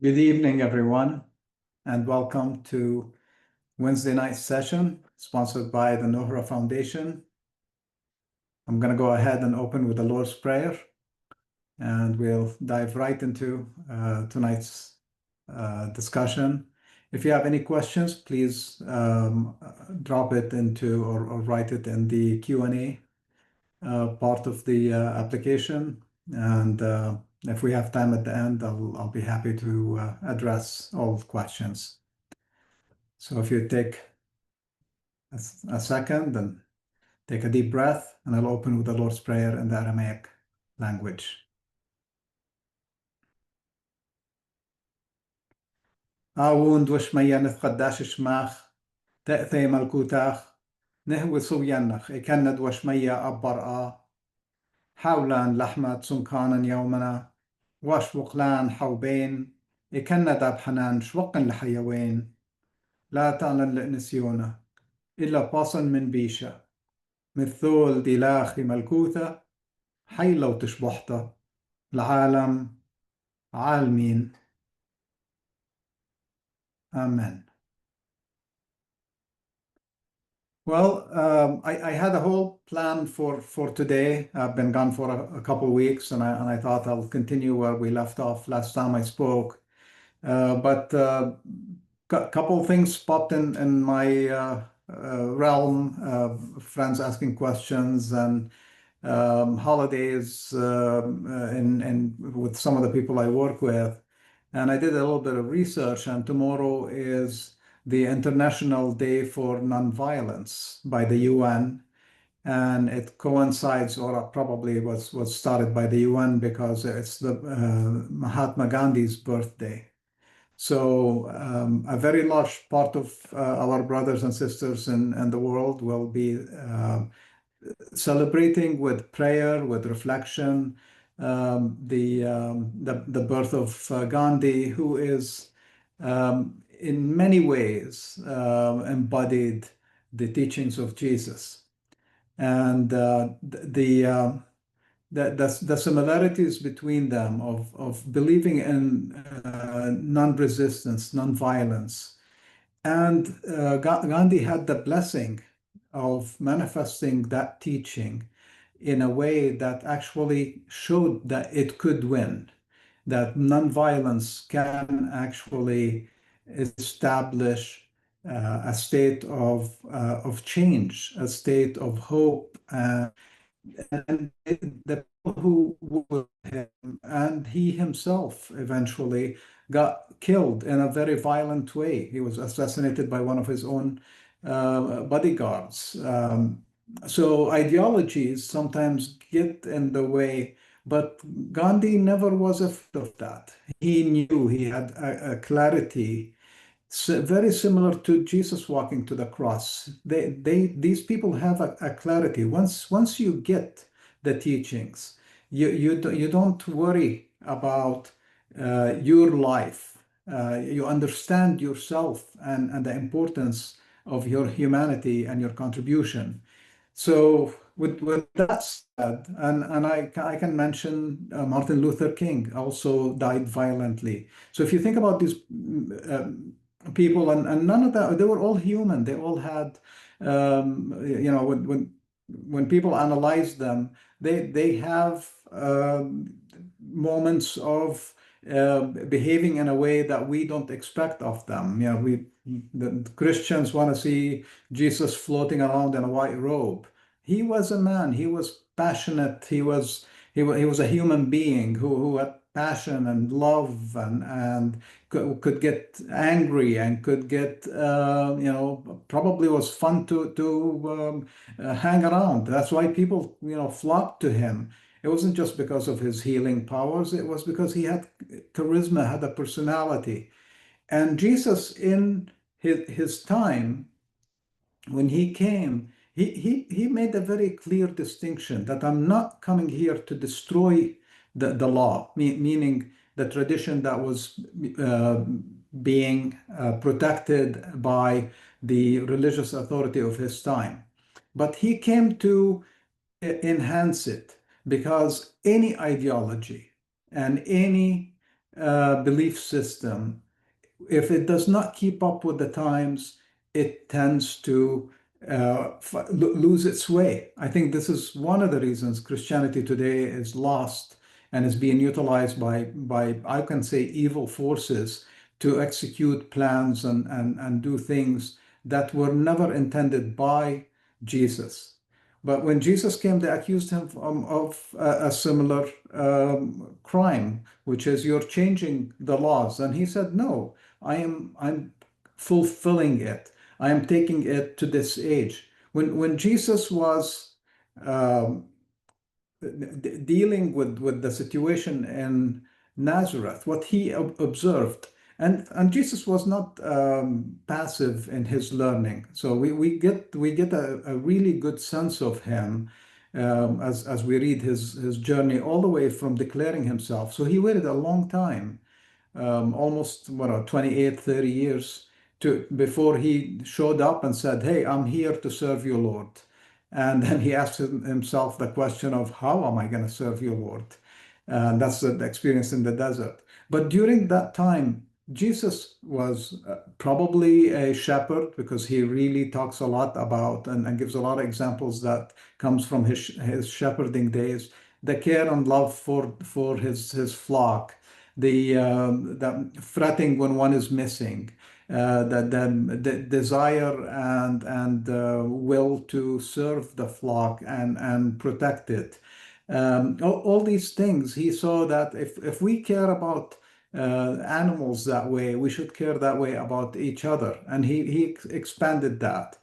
Good evening, everyone, and welcome to Wednesday night session sponsored by the Nohra Foundation. I'm going to go ahead and open with the Lord's Prayer, and we'll dive right into tonight's discussion. If you have any questions, please drop it into or write it in the Q&A part of the application. And if we have time at the end, I'll be happy to address all questions. So if you take a second and take a deep breath, and I'll open with the Lord's Prayer in the Aramaic language. Awund wishmayaneth qaddash shmach, te'thei malkutach, nehwi suyanach, ikannad washmaya abbar'a, حولا لحمة سمكانا يومنا واشوق لان حوبين إكنا داب حنان شوق لحيوين لا تعلن لنسيونه إلا باصا من بيشة مثول دلاخي ملكوثة حي لو تشبحته العالم عالمين Amen. Well, I had a whole plan for today. I've been gone for a couple of weeks, and I thought I'll continue where we left off last time I spoke. But a couple of things popped in my realm, friends asking questions and holidays and with some of the people I work with. And I did a little bit of research, and tomorrow is the International Day for Nonviolence by the UN. And it coincides, or probably was started by the UN because it's the Mahatma Gandhi's birthday. So a very large part of our brothers and sisters in the world will be celebrating with prayer, with reflection, the birth of Gandhi, who is in many ways embodied the teachings of Jesus. And the similarities between them of believing in non-resistance, non-violence. And Gandhi had the blessing of manifesting that teaching in a way that actually showed that it could win, that nonviolence can actually establish a state of change, a state of hope, and the people who were with him, and he himself eventually got killed in a very violent way. He was assassinated by one of his own bodyguards. So ideologies sometimes get in the way, but Gandhi never was afraid of that. He knew he had a clarity very similar to Jesus walking to the cross. These people have a clarity. Once you get the teachings, you don't worry about your life. You understand yourself and the importance of your humanity and your contribution. So with that said, and I can mention Martin Luther King also died violently. So if you think about these people, and none of that, they were all human. They all had, when people analyze them, they have moments of behaving in a way that we don't expect of them. The Christians want to see Jesus floating around in a white robe. He was a man. He was passionate. He was a human being who had passion and love and could get angry and could get probably was fun to hang around. That's why people flocked to him. It wasn't just because of his healing powers. It was because he had charisma, had a personality. And Jesus, in his time, when he came, he made a very clear distinction that I'm not coming here to destroy the law, meaning the tradition that was being protected by the religious authority of his time. But he came to enhance it, because any ideology and any belief system, if it does not keep up with the times, it tends to lose its way. I think this is one of the reasons Christianity today is lost and is being utilized by I can say, evil forces to execute plans and do things that were never intended by Jesus. But when Jesus came, they accused him of a similar crime, which is you're changing the laws. And he said, no, I'm fulfilling it. I am taking it to this age. When Jesus was um, dealing with the situation in Nazareth, what he observed, and Jesus was not passive in his learning. So we get a really good sense of him as we read his journey all the way from declaring himself. So he waited a long time, almost what, 28, 30 years before he showed up and said, "Hey, I'm here to serve you, Lord." And then he asked himself the question of, how am I going to serve you, Lord? And that's the experience in the desert. But during that time, Jesus was probably a shepherd, because he really talks a lot about and gives a lot of examples that comes from his shepherding days, the care and love for his flock, the fretting when one is missing, the desire and will to serve the flock and protect it. All these things, he saw that if we care about animals that way, we should care that way about each other. And he expanded that.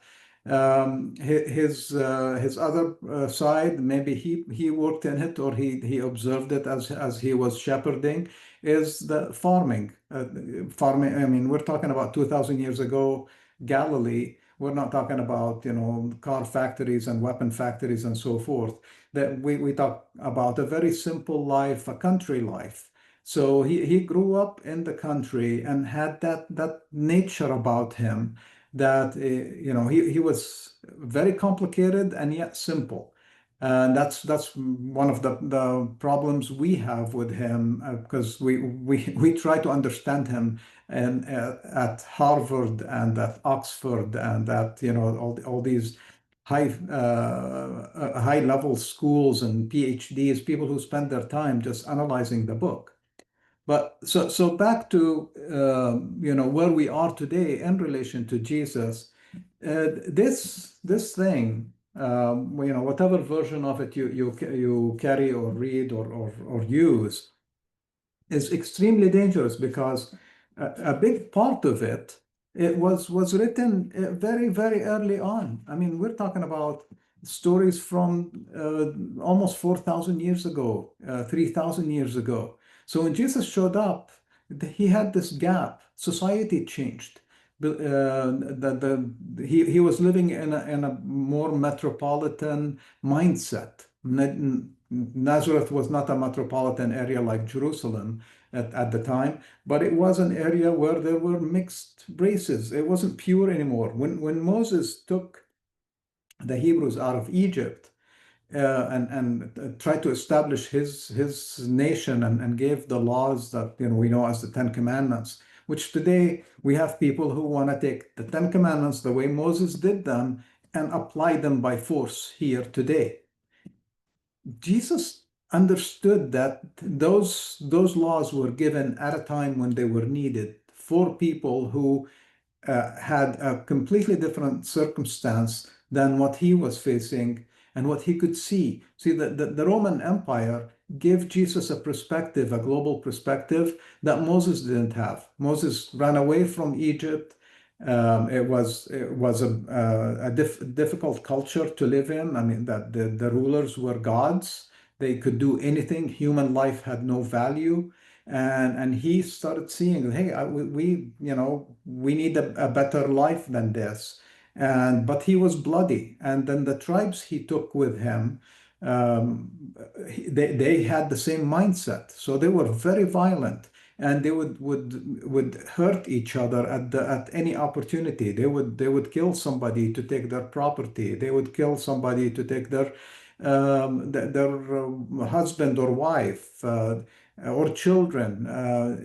His other side, maybe he worked in it, or he observed it as he was shepherding, is the farming. Farming. I mean, we're talking about 2,000 years ago, Galilee. We're not talking about, car factories and weapon factories and so forth. That we talk about a very simple life, a country life. So he grew up in the country and had that nature about him, that he was very complicated and yet simple. And that's one of the problems we have with him, because we try to understand him and at Harvard and at Oxford and at all these high level schools and PhDs, people who spend their time just analyzing the book. But so back to where we are today in relation to Jesus. This thing, whatever version of it you carry or read or use, is extremely dangerous, because a big part of it was written very, very early on. I mean, we're talking about stories from almost 4,000 years ago, 3,000 years ago. So when Jesus showed up, he had this gap. Society changed. He was living in a more metropolitan mindset. Nazareth was not a metropolitan area like Jerusalem at the time, but it was an area where there were mixed races. It wasn't pure anymore. When Moses took the Hebrews out of Egypt, and tried to establish his nation, and gave the laws that we know as the Ten Commandments, which today we have people who want to take the Ten Commandments the way Moses did them and apply them by force here today. Jesus understood that those laws were given at a time when they were needed for people who had a completely different circumstance than what he was facing and what he could see. See, the Roman Empire gave Jesus a perspective, a global perspective that Moses didn't have. Moses ran away from Egypt. It was a difficult culture to live in. I mean, that the rulers were gods. They could do anything. Human life had no value. And he started seeing, hey, we need a better life than this. But he was bloody. And then the tribes he took with him, they had the same mindset. So they were very violent, and they would hurt each other at any opportunity. They would kill somebody to take their property. They would kill somebody to take their husband or wife. or children.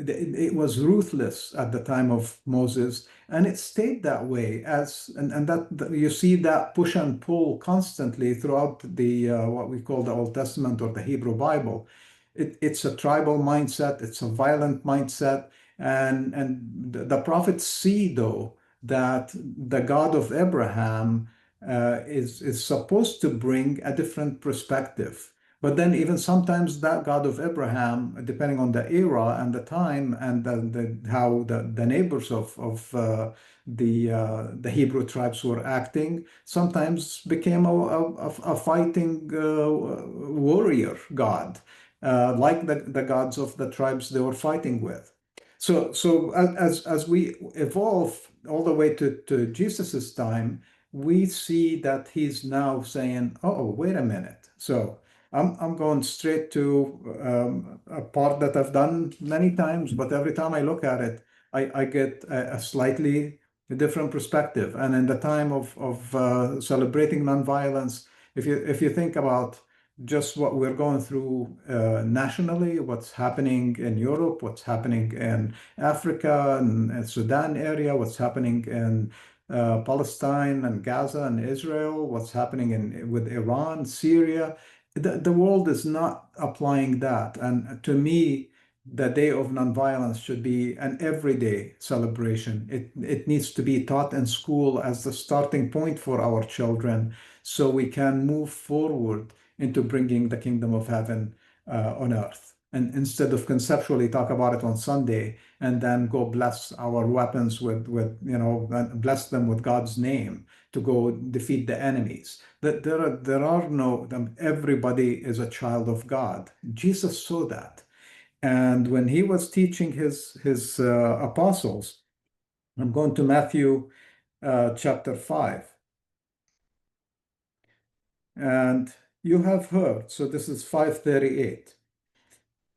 It was ruthless at the time of Moses, and it stayed that way and that you see that push and pull constantly throughout the what we call the Old Testament or the Hebrew Bible. It's a tribal mindset, it's a violent mindset, and the prophets see though that the God of Abraham is supposed to bring a different perspective. But then, even sometimes, that God of Abraham, depending on the era and the time and how the neighbors of the Hebrew tribes were acting, sometimes became a fighting warrior God, like the gods of the tribes they were fighting with. So as we evolve all the way to Jesus's time, we see that he's now saying, "Oh, wait a minute." So I'm going straight to a part that I've done many times, but every time I look at it, I get a slightly different perspective. And in the time of celebrating nonviolence, if you think about just what we're going through nationally, what's happening in Europe, what's happening in Africa and Sudan area, what's happening in Palestine and Gaza and Israel, what's happening with Iran, Syria. The world is not applying that. And to me, the Day of Nonviolence should be an everyday celebration. It needs to be taught in school as the starting point for our children so we can move forward into bringing the kingdom of heaven on earth. And instead of conceptually talk about it on Sunday and then go bless our weapons bless them with God's name to go defeat the enemies. That there are no, everybody is a child of God. Jesus saw that. And when he was teaching his apostles, I'm going to Matthew chapter 5. And you have heard, so this is 5:38.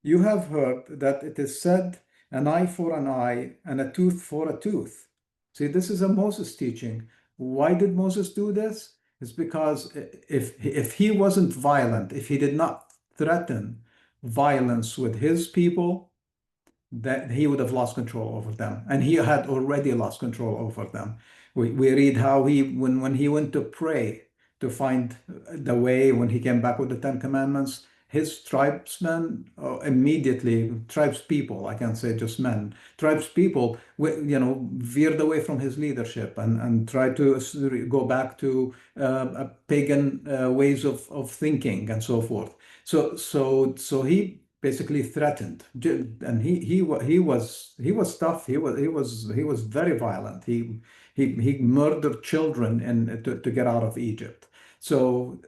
You have heard that it is said, an eye for an eye and a tooth for a tooth. See, this is a Moses teaching. Why did Moses do this? It's because if he wasn't violent, if he did not threaten violence with his people, that he would have lost control over them. And he had already lost control over them. We read how when he went to pray to find the way, when he came back with the Ten Commandments, his tribesmen immediately, tribespeople, I can't say just men, tribespeople, veered away from his leadership and tried to go back to pagan ways of thinking and so forth. So he basically threatened, and he was tough. He was very violent. He murdered children and to get out of Egypt. So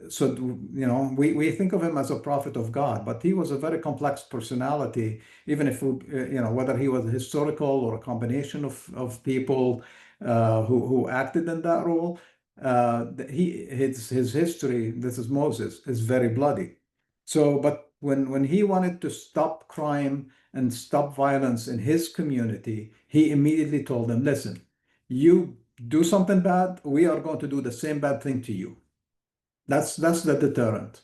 we think of him as a prophet of God, but he was a very complex personality. Even if whether he was historical or a combination of people who acted in that role, his history. This is Moses is very bloody. So, but when he wanted to stop crime and stop violence in his community, he immediately told them, "Listen, you do something bad, we are going to do the same bad thing to you." That's the deterrent.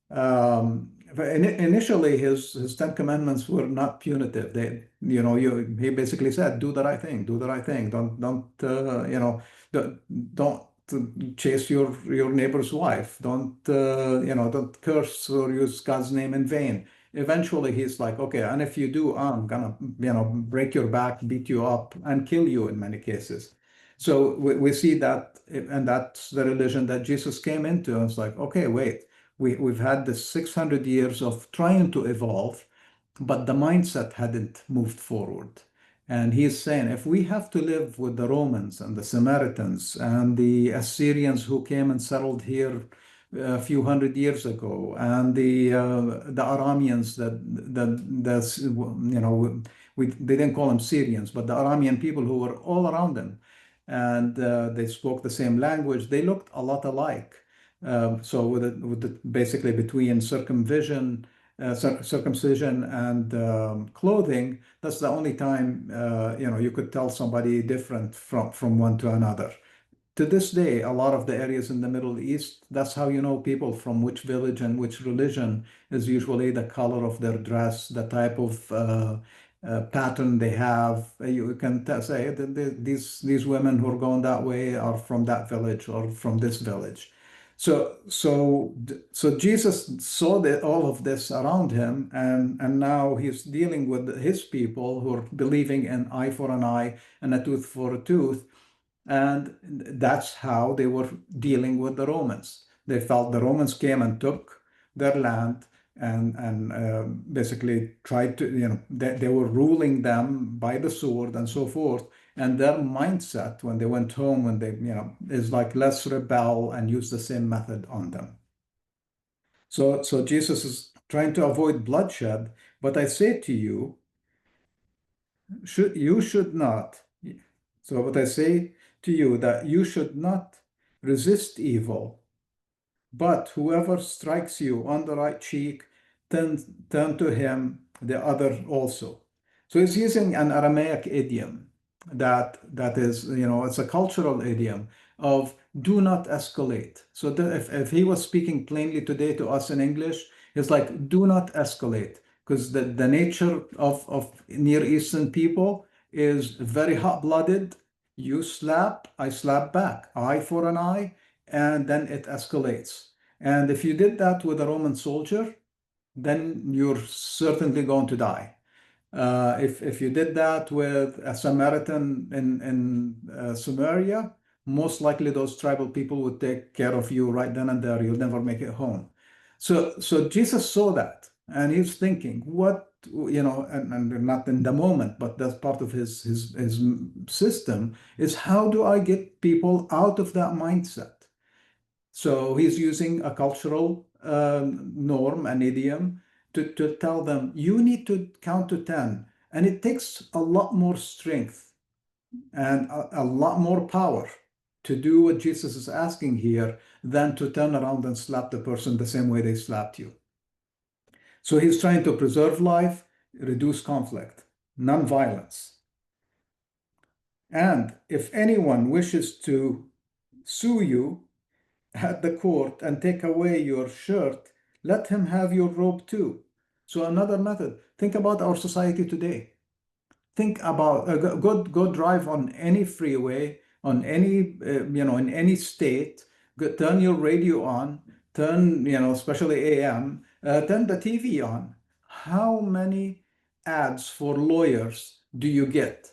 But initially, his Ten Commandments were not punitive. He basically said, "Do the right thing. Do the right thing. Don't chase your neighbor's wife. Don't curse or use God's name in vain." Eventually, he's like, "Okay, and if you do, I'm gonna break your back, beat you up, and kill you in many cases." So we see that, and that's the religion that Jesus came into. And it's like, okay, wait, we've had this 600 years of trying to evolve, but the mindset hadn't moved forward. And he's saying, if we have to live with the Romans and the Samaritans and the Assyrians who came and settled here a few hundred years ago, and the Arameans they didn't call them Syrians, but the Aramean people who were all around them, and they spoke the same language. They looked a lot alike. So basically between circumcision and clothing, that's the only time you could tell somebody different from one to another. to this day, a lot of the areas in the Middle East, that's how you know people from which village and which religion is usually the color of their dress, the type of pattern they have. You can say that these women who are going that way are from that village or from this village. So Jesus saw that all of this around him, and now he's dealing with his people who are believing in eye for an eye and a tooth for a tooth. And that's how they were dealing with the Romans. They felt the Romans came and took their land and basically tried to, they were ruling them by the sword and so forth. And their mindset when they went home, when they, is like, let's rebel and use the same method on them. So Jesus is trying to avoid bloodshed, but I say to you, you should not. So what I say to you, that you should not resist evil, but whoever strikes you on the right cheek, turn to him the other also. So he's using an Aramaic idiom that is, it's a cultural idiom of do not escalate. So if he was speaking plainly today to us in English, it's like do not escalate, because the nature of Near Eastern people is very hot-blooded. You slap, I slap back, eye for an eye, and then it escalates. And if you did that with a Roman soldier, then you're certainly going to die. If you did that with a Samaritan in Samaria, most likely those tribal people would take care of you right then and there. You'll never make it home. So Jesus saw that, and he's thinking, what, and not in the moment, but that's part of his system, is how do I get people out of that mindset? So he's using a cultural norm, an idiom, to tell them, you need to count to 10. And it takes a lot more strength and a lot more power to do what Jesus is asking here than to turn around and slap the person the same way they slapped you. So he's trying to preserve life, reduce conflict, non-violence. And if anyone wishes to sue you at the court and take away your shirt, let him have your robe too. So another method. Think about our society today. Think about go drive on any freeway, on any in any state. Turn your radio on. Turn especially AM. Turn the TV on. How many ads for lawyers do you get?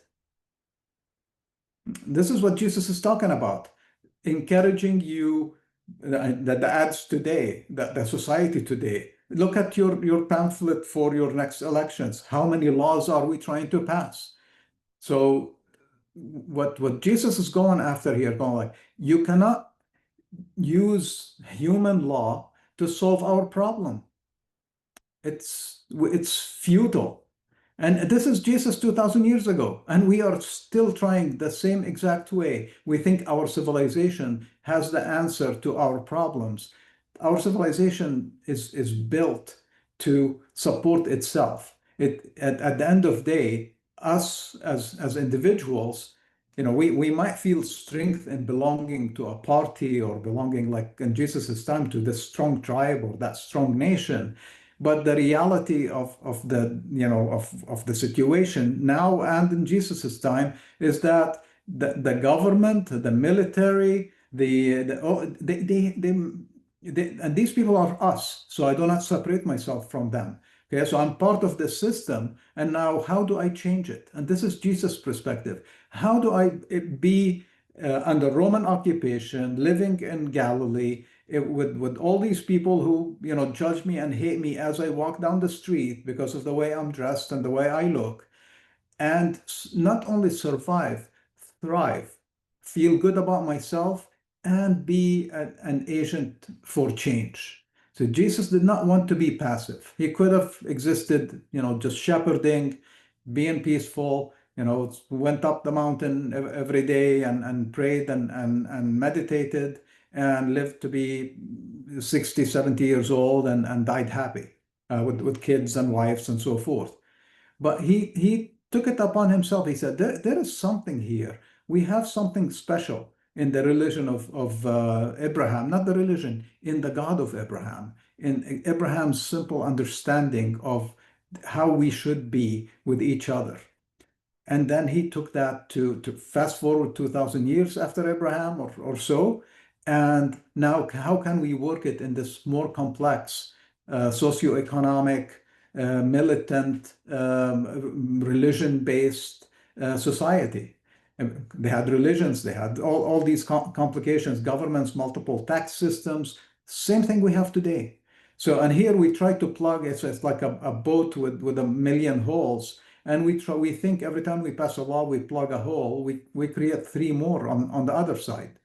This is what Jesus is talking about, encouraging you, the ads today, the society today. Look at your pamphlet for your next elections. How many laws are we trying to pass? So what Jesus is going after here, going like, you cannot use human law to solve our problem. It's futile. And this is Jesus 2,000 years ago, and we are still trying the same exact way. We think our civilization has the answer to our problems. Our civilization is built to support itself. At the end of the day, us as individuals, we might feel strength in belonging to a party or belonging, like in Jesus's time, to this strong tribe or that strong nation. But the reality of the situation now and in Jesus's time is that the government, the military, and these people are us. So I do not separate myself from them. Okay, so I'm part of the system, and now how do I change it? And this is Jesus' perspective. How do I be under Roman occupation, living in Galilee, with all these people who judge me and hate me as I walk down the street because of the way I'm dressed and the way I look, and not only survive, thrive, feel good about myself, and be an agent for change. So Jesus did not want to be passive. He could have existed, just shepherding, being peaceful, went up the mountain every day and prayed and meditated and lived to be 60, 70 years old and died happy with kids and wives and so forth. But he took it upon himself. He said, there is something here. We have something special. in the religion of Abraham, not the religion, in the God of Abraham, in Abraham's simple understanding of how we should be with each other. And then he took that to fast forward 2,000 years after Abraham or so. And now, how can we work it in this more complex socioeconomic, militant, religion-based society? And they had religions, they had all these complications, governments, multiple tax systems, same thing we have today. So, and here we try to plug, it's like a boat with a million holes. And we think every time we pass a law, we plug a hole, we create three more on the other side.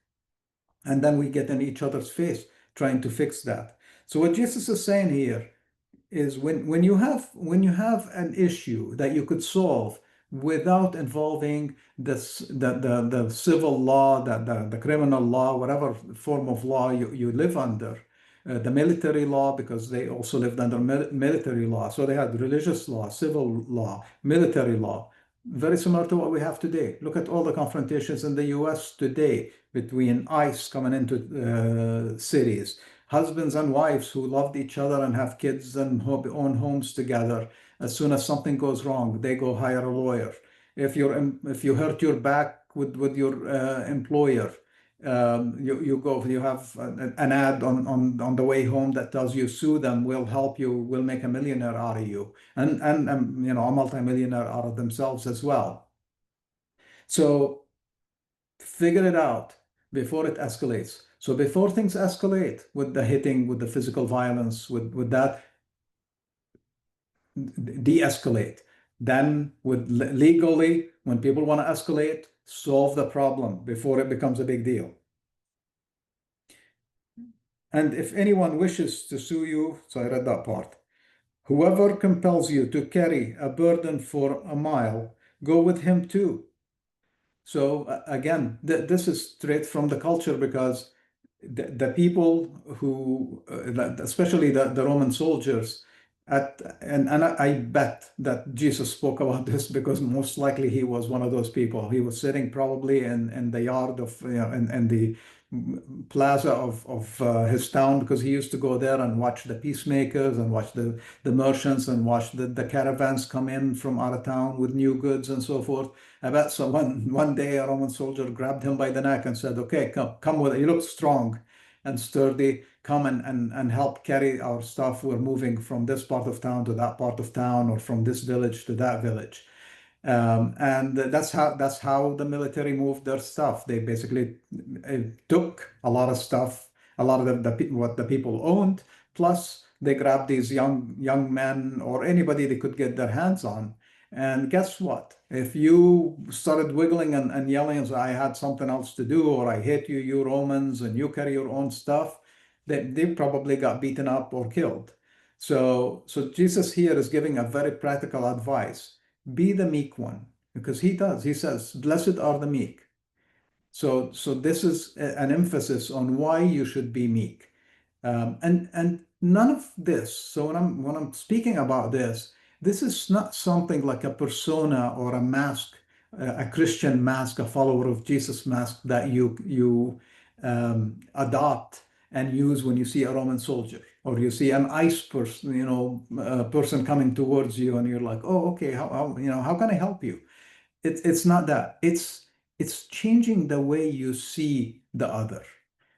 And then we get in each other's face trying to fix that. So what Jesus is saying here is when you have an issue that you could solve without involving the civil law, the criminal law, whatever form of law you live under, the military law, because they also lived under military law. So they had religious law, civil law, military law, very similar to what we have today. Look at all the confrontations in the US today between ICE coming into cities, husbands and wives who loved each other and have kids and own homes together. As soon as something goes wrong, they go hire a lawyer. If you hurt your back with your employer, you have an ad on the way home that tells you sue them, we'll help you, we'll make a millionaire out of you, and a multimillionaire out of themselves as well. So figure it out before it escalates. So before things escalate with the hitting, with the physical violence, with that, de-escalate. Then with legally, when people want to escalate, solve the problem before it becomes a big deal. And if anyone wishes to sue you, so I read that part, whoever compels you to carry a burden for a mile, go with him too. So again, this is straight from the culture, because the people who, especially the Roman soldiers, and I bet that Jesus spoke about this because most likely he was one of those people. He was sitting probably in the yard of, in the plaza of his town, because he used to go there and watch the peacemakers and watch the merchants and watch the caravans come in from out of town with new goods and so forth. I bet so one day a Roman soldier grabbed him by the neck and said, okay, come with it. You look strong and sturdy. Come and help carry our stuff. We're moving from this part of town to that part of town, or from this village to that village. And that's how the military moved their stuff. They basically took a lot of stuff, a lot of what the people owned, plus they grabbed these young men or anybody they could get their hands on. And guess what? If you started wiggling and yelling and say, I had something else to do, or I hate you, you Romans, and you carry your own stuff, they probably got beaten up or killed. So Jesus here is giving a very practical advice. Be the meek one, because he does. He says, blessed are the meek. So this is an emphasis on why you should be meek. And none of this, so when I'm speaking about this, this is not something like a persona or a mask, a Christian mask, a follower of Jesus mask that you adopt and use when you see a Roman soldier, or you see an ICE person, person coming towards you, and you're like, oh, okay, how can I help you? It's not that. It's changing the way you see the other.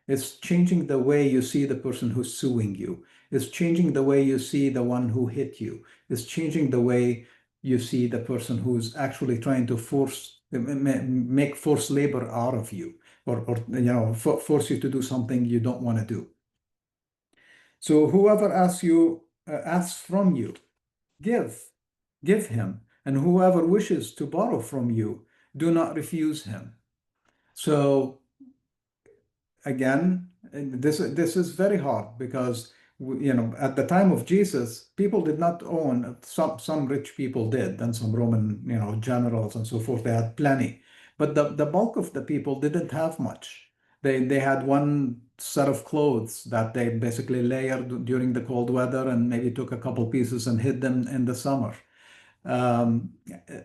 It's changing the way you see the person who's suing you. It's changing the way you see the one who hit you. It's changing the way you see the person who's actually trying to make forced labor out of you, or force you to do something you don't want to do. So whoever asks from you, give him, and whoever wishes to borrow from you, do not refuse him. So again, this is very hard, because at the time of Jesus, people did not own. Some rich people did, and some Roman generals and so forth, they had plenty, but the bulk of the people didn't have much. They had one set of clothes that they basically layered during the cold weather, and maybe took a couple pieces and hid them in the summer. Um,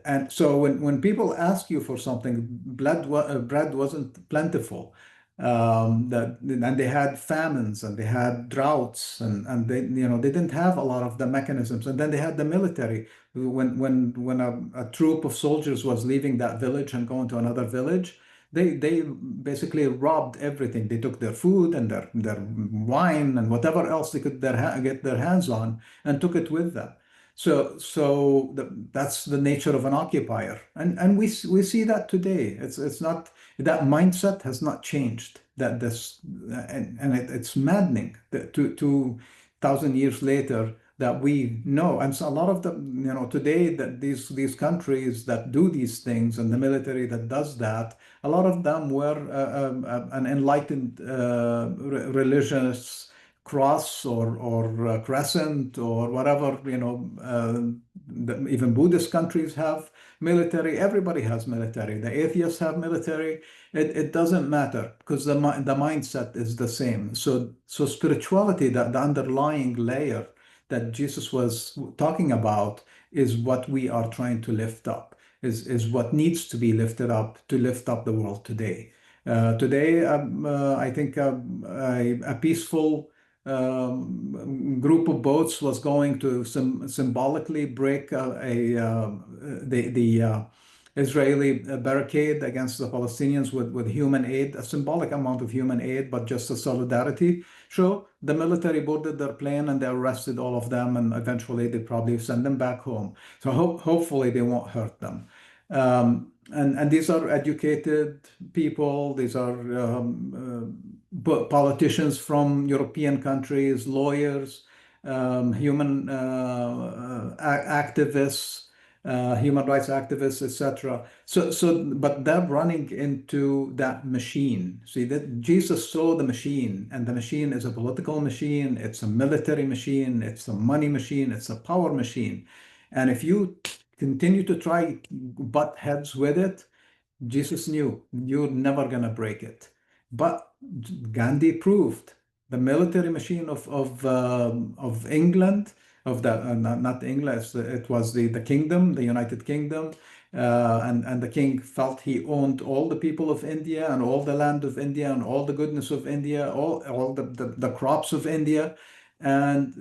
and so when people ask you for something, bread wasn't plentiful. And they had famines and they had droughts and they they didn't have a lot of the mechanisms. And then they had the military. When a troop of soldiers was leaving that village and going to another village, they basically robbed everything. They took their food and their wine and whatever else they could get their hands on and took it with them. That's the nature of an occupier, and we see that today. It's not that mindset has not changed. That this and it's maddening that 2,000 years later that we know, and so a lot of the today that these countries that do these things and the military that does that, a lot of them were an enlightened religious cross or crescent or whatever, even Buddhist countries have military. Everybody has military. The atheists have military. It doesn't matter because the mindset is the same. So spirituality, that the underlying layer that Jesus was talking about, is what we are trying to lift up, is what needs to be lifted up to lift up the world today. Today, I think a peaceful group of boats was going to symbolically break the Israeli barricade against the Palestinians with human aid, a symbolic amount of human aid, but just a solidarity show. The military boarded their plane and they arrested all of them, and eventually they probably send them back home. So hopefully they won't hurt them. And these are educated people. These are politicians from European countries, lawyers, human activists, human rights activists, etc. But they're running into that machine. See, that Jesus saw the machine, and the machine is a political machine, it's a military machine, it's a money machine, it's a power machine. And if you continue to try butt heads with it, Jesus knew you're never going to break it. But Gandhi proved the military machine of England, of the not England, it was the kingdom, the United Kingdom, and the king felt he owned all the people of India and all the land of India and all the goodness of India, all the crops of India, and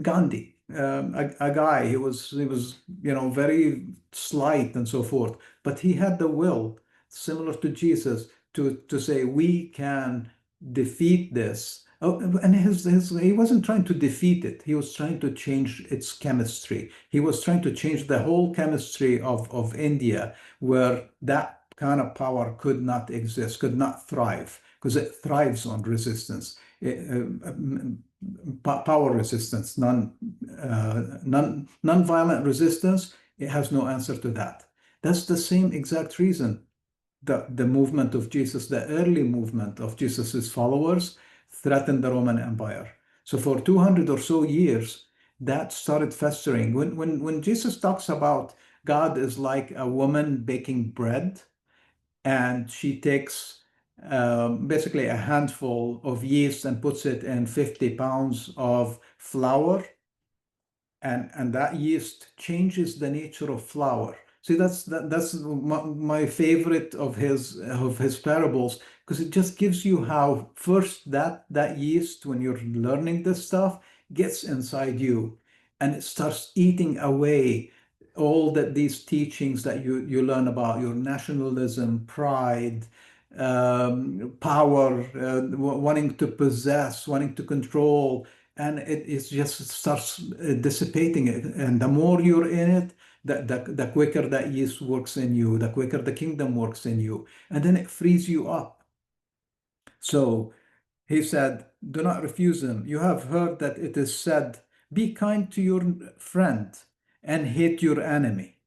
Gandhi, a guy, he was very slight and so forth, but he had the will, similar to Jesus, to say we can defeat this. Oh, and he wasn't trying to defeat it. He was trying to change its chemistry. He was trying to change the whole chemistry of India, where that kind of power could not exist, could not thrive, because it thrives on resistance. Power resistance, non-violent resistance, it has no answer to that. That's the same exact reason the movement of Jesus, the early movement of Jesus's followers, threatened the Roman Empire. So for 200 or so years, that started festering. When Jesus talks about God is like a woman baking bread, and she takes basically a handful of yeast and puts it in 50 pounds of flour, and that yeast changes the nature of flour. See, that's my favorite of his parables, because it just gives you how first that yeast, when you're learning this stuff, gets inside you, and it starts eating away all these teachings that you learn about your nationalism, pride, power, wanting to possess, wanting to control, and it just starts dissipating it. And the more you're in it, the quicker that yeast works in you, the quicker the kingdom works in you, and then it frees you up. So he said, do not refuse him. You have heard that it is said, be kind to your friend and hate your enemy.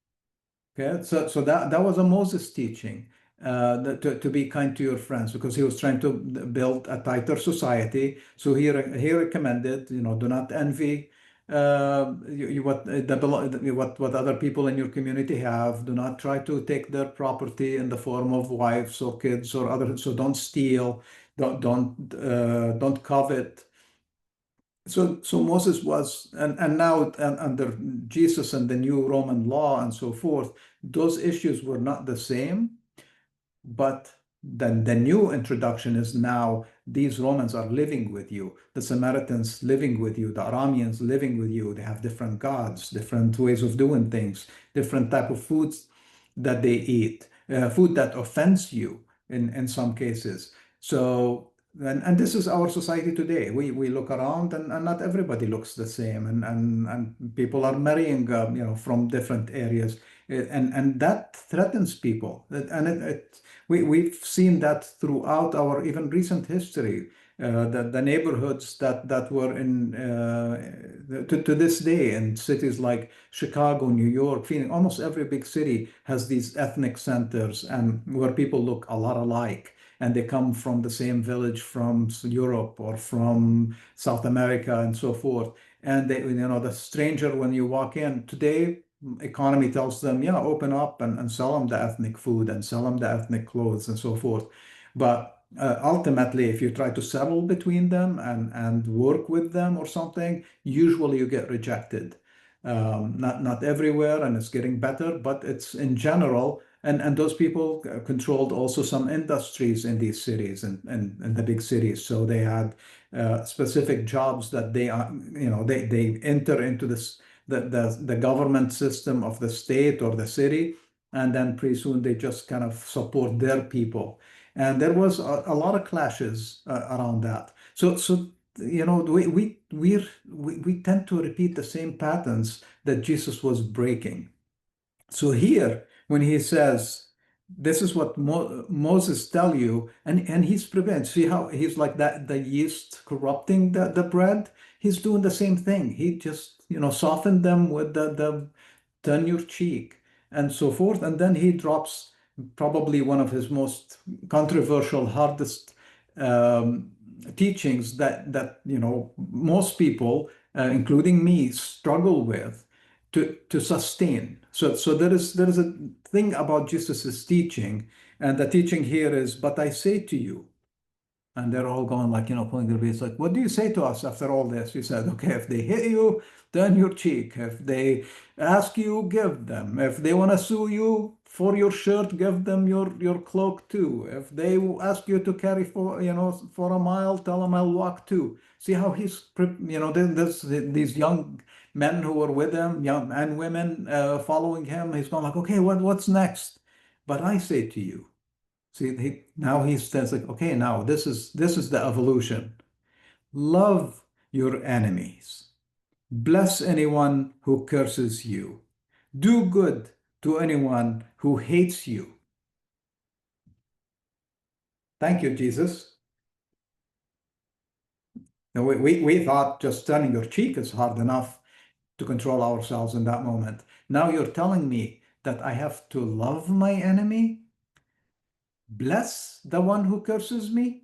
Okay, so that was a Moses teaching, to be kind to your friends, because he was trying to build a tighter society. So he recommended, do not envy what other people in your community have. Do not try to take their property in the form of wives or kids or other. So don't steal, don't covet. So Moses was, and now under Jesus and the new Roman law and so forth, those issues were not the same. But then the new introduction is now these Romans are living with you, the Samaritans living with you, the Arameans living with you. They have different gods, different ways of doing things, different type of foods that they eat, food that offends you in some cases. So, and this is our society today. We look around and not everybody looks the same, and people are marrying, from different areas, and that threatens people, and we've seen that throughout our even recent history. The neighborhoods that were in to this day in cities like Chicago, New York, Phoenix, almost every big city has these ethnic centers and where people look a lot alike and they come from the same village from Europe or from South America and so forth. And the stranger when you walk in today, economy tells them, yeah, open up and sell them the ethnic food and sell them the ethnic clothes and so forth. But ultimately, if you try to settle between them and work with them or something, usually you get rejected. Not everywhere, and it's getting better, but it's in general. And those people controlled also some industries in these cities and the big cities. So they had specific jobs that they enter into this the government system of the state or the city, and then pretty soon they just kind of support their people. And there was a lot of clashes around that. So we tend to repeat the same patterns that Jesus was breaking. So here, when he says, "This is what Moses tell you," and he's prepared. See how he's like that, the yeast corrupting the bread. He's doing the same thing. He just softened them with the turn your cheek and so forth, and then he drops probably one of his most controversial, hardest um, teachings that most people, including me, struggle with to sustain. So there is a thing about Jesus's teaching, and the teaching here is, "But I say to you," and they're all going like, pulling their face, like, "What do you say to us after all this?" He said, "Okay, if they hit you, turn your cheek. If they ask you, give them. If they want to sue you for your shirt, give them your cloak too. If they ask you to carry for a mile, tell them I'll walk too." See how these young men who were with him, young and women following him. He's going like, "Okay, what's next? But I say to you." See, now he says like, "Okay, now this is the evolution. Love your enemies. Bless anyone who curses you. Do good to anyone who hates you." Thank you, Jesus. Now, we thought just turning your cheek is hard enough to control ourselves in that moment. Now you're telling me that I have to love my enemy, bless the one who curses me?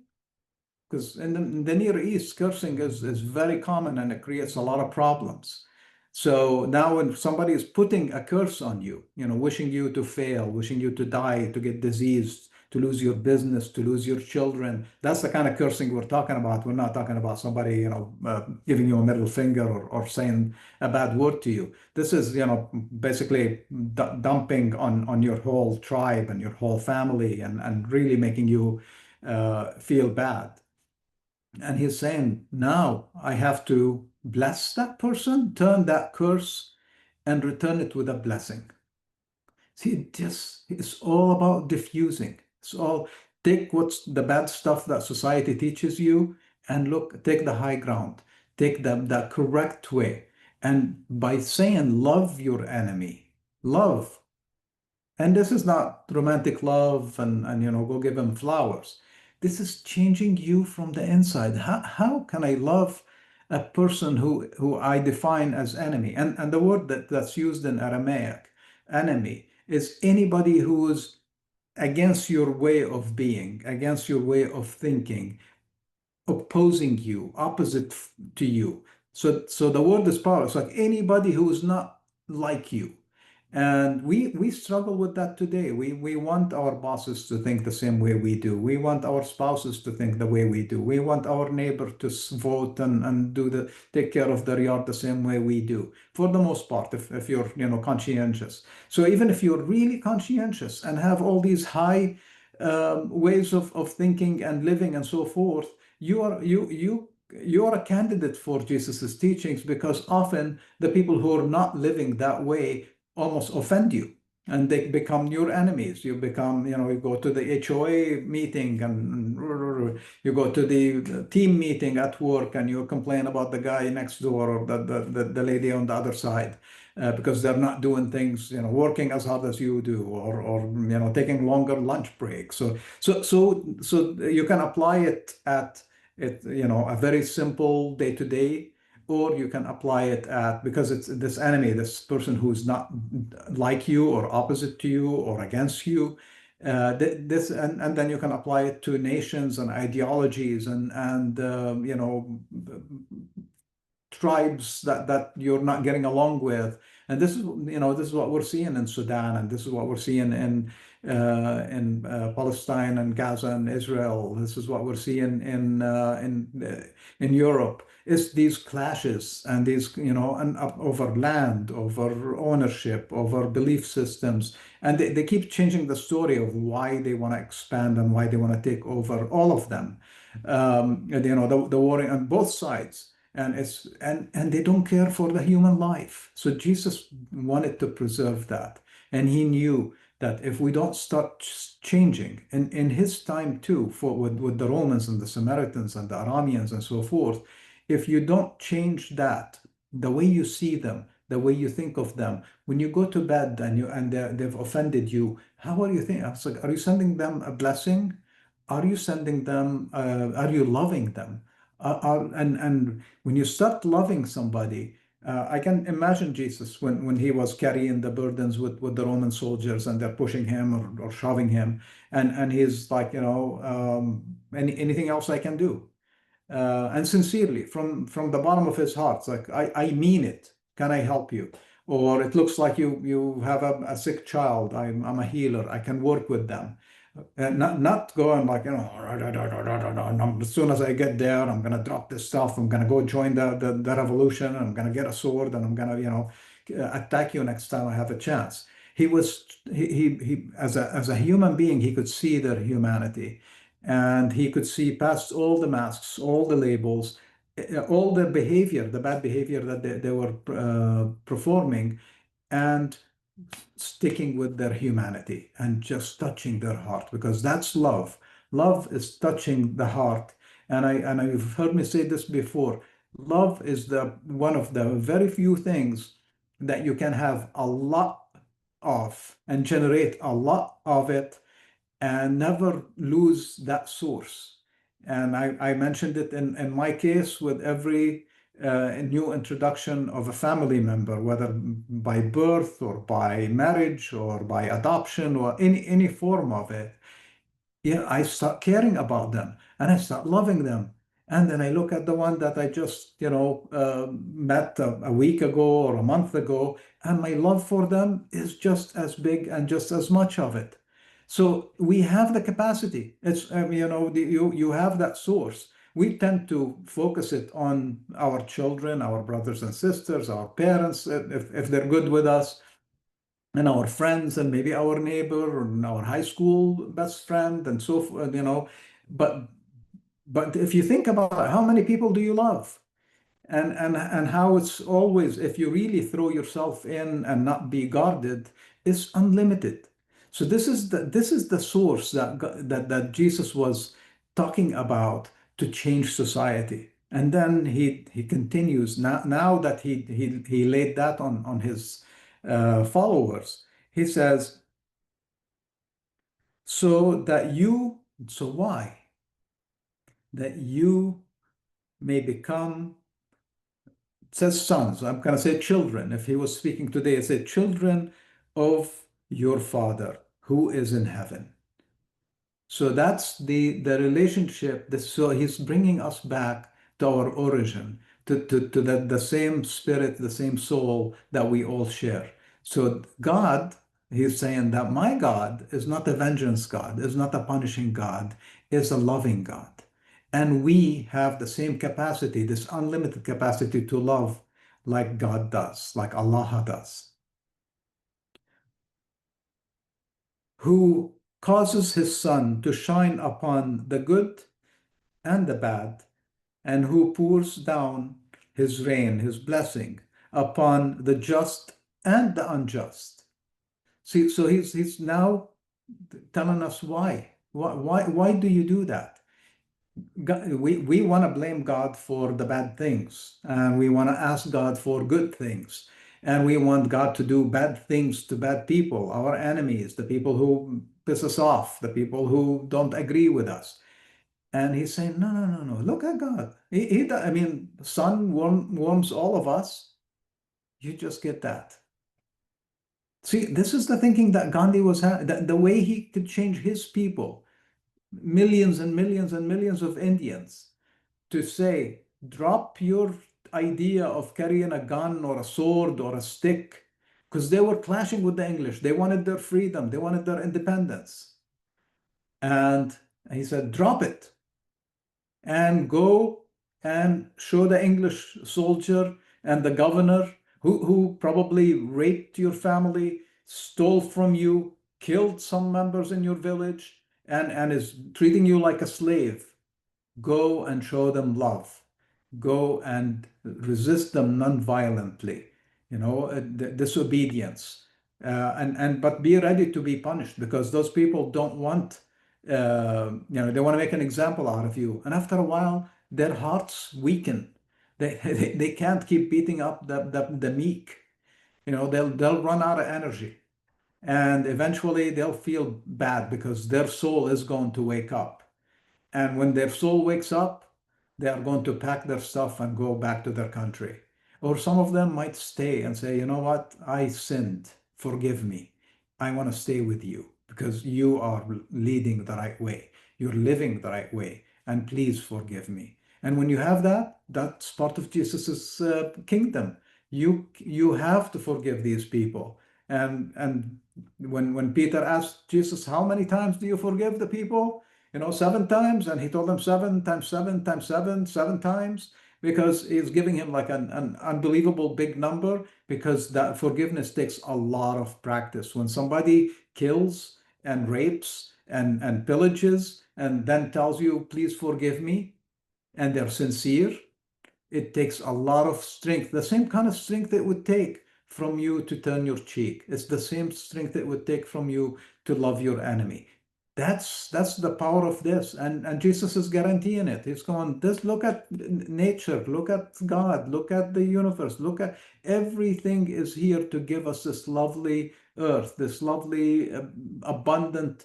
Because in the Near East, cursing is very common and it creates a lot of problems. So now when somebody is putting a curse on you, wishing you to fail, wishing you to die, to get diseased, to lose your business, to lose your children, that's the kind of cursing we're talking about. We're not talking about somebody, giving you a middle finger or saying a bad word to you. This is, basically dumping on your whole tribe and your whole family and really making you feel bad. And he's saying, now I have to bless that person, turn that curse, and return it with a blessing. See, it's all about diffusing. It's all take what's the bad stuff that society teaches you and look, take the high ground, take the correct way. And by saying love your enemy, love. And this is not romantic love and go give him flowers. This is changing you from the inside. How can I love a person who I define as enemy? And the word that's used in Aramaic, enemy, is anybody who is against your way of being, against your way of thinking, opposing you, opposite to you. So the word is power. It's like anybody who is not like you. And we struggle with that today. We want our bosses to think the same way we do. We want our spouses to think the way we do. We want our neighbor to vote and take care of their yard the same way we do. For the most part, if you're, conscientious. So even if you're really conscientious and have all these high ways of thinking and living and so forth, you are a candidate for Jesus's teachings, because often the people who are not living that way almost offend you, and they become your enemies. You become, you go to the HOA meeting, and you go to the team meeting at work, and you complain about the guy next door, or the lady on the other side, because they're not doing things, working as hard as you do, or taking longer lunch breaks. So you can apply it at a very simple day to day, or you can apply it at, because it's this enemy, this person who's not like you or opposite to you or against you. This and then you can apply it to nations and ideologies and tribes that you're not getting along with. And this is what we're seeing in Sudan, and this is what we're seeing in Palestine and Gaza and Israel. This is what we're seeing in Europe. It's these clashes and these, and over land, over ownership, over belief systems. And they keep changing the story of why they want to expand and why they want to take over all of them. The war on both sides. And they don't care for the human life. So Jesus wanted to preserve that. And he knew that if we don't start changing, in his time too, with the Romans and the Samaritans and the Arameans and so forth, if you don't change that, the way you see them, the way you think of them, when you go to bed and they've offended you, how are you thinking? I was like, are you sending them a blessing? Are you sending them? Are you loving them? And when you start loving somebody, I can imagine Jesus when he was carrying the burdens with the Roman soldiers, and they're pushing him or shoving him, and he's like, anything else I can do, and sincerely from the bottom of his heart, it's like, I mean it. Can I help you? Or it looks like you have a sick child. I'm a healer. I can work with them. Not going like, and as soon as I get there, I'm gonna drop this stuff. I'm gonna go join the revolution. I'm gonna get a sword, and I'm gonna, attack you next time I have a chance. He as a human being, he could see their humanity, and he could see past all the masks, all the labels, all the behavior, the bad behavior that they were performing, and sticking with their humanity and just touching their heart, because that's love. Love is touching the heart. And you've heard me say this before. Love is the one of the very few things that you can have a lot of and generate a lot of it and never lose that source. And I mentioned it in my case with every new introduction of a family member, whether by birth or by marriage or by adoption or any form of it. Yeah, I start caring about them and I start loving them. And then I look at the one that I just, met a week ago or a month ago, and my love for them is just as big and just as much of it. So we have the capacity. It's, you have that source. We tend to focus it on our children, our brothers and sisters, our parents, if they're good with us, and our friends, and maybe our neighbor or our high school best friend, and so forth, But if you think about it, how many people do you love? And how it's always, if you really throw yourself in and not be guarded, it's unlimited. So this is the source that Jesus was talking about to change society. And then he continues, now that he laid that on his followers. He says, so that you, so why? That you may become, it says sons, I'm going to say children. If he was speaking today, it said children of your Father who is in heaven. So that's the relationship. So he's bringing us back to our origin, to the same spirit, the same soul that we all share. So God, he's saying that my God is not a vengeance God, is not a punishing God, is a loving God. And we have the same capacity, this unlimited capacity to love like God does, like Allah does, who causes his sun to shine upon the good and the bad, and who pours down his rain, his blessing, upon the just and the unjust. See, so he's now telling us why. Why do you do that? We want to blame God for the bad things, and we want to ask God for good things, and we want God to do bad things to bad people, our enemies, the people who piss us off, the people who don't agree with us. And he's saying, no, no, no, no. Look at God. I mean, the sun warms all of us. You just get that. See, this is the thinking that Gandhi was having, the way he could change his people, millions and millions and millions of Indians, to say, drop your idea of carrying a gun or a sword or a stick, because they were clashing with the English. They wanted their freedom, they wanted their independence. And he said, drop it and go and show the English soldier and the governor who probably raped your family, stole from you, killed some members in your village, and is treating you like a slave. Go and show them love. Go and resist them non-violently, disobedience. And but be ready to be punished, because those people don't want, they want to make an example out of you. And after a while, their hearts weaken. They can't keep beating up the meek. They'll run out of energy. And eventually they'll feel bad because their soul is going to wake up. And when their soul wakes up, they are going to pack their stuff and go back to their country. Or some of them might stay and say, you know what? I sinned. Forgive me. I want to stay with you because you are leading the right way. You're living the right way. And please forgive me. And when you have that, that's part of Jesus's kingdom. You have to forgive these people. And when Peter asked Jesus, how many times do you forgive the people? 7 times. And he told them 7 times 7 times 7, 7 times, because he's giving him like an unbelievable big number, because that forgiveness takes a lot of practice. When somebody kills and rapes and pillages and then tells you, please forgive me, and they're sincere, it takes a lot of strength, the same kind of strength it would take from you to turn your cheek. It's the same strength it would take from you to love your enemy. That's the power of this. And Jesus is guaranteeing it. He's going, this, look at nature, look at God, look at the universe, look at everything is here to give us this lovely earth, this lovely, abundant,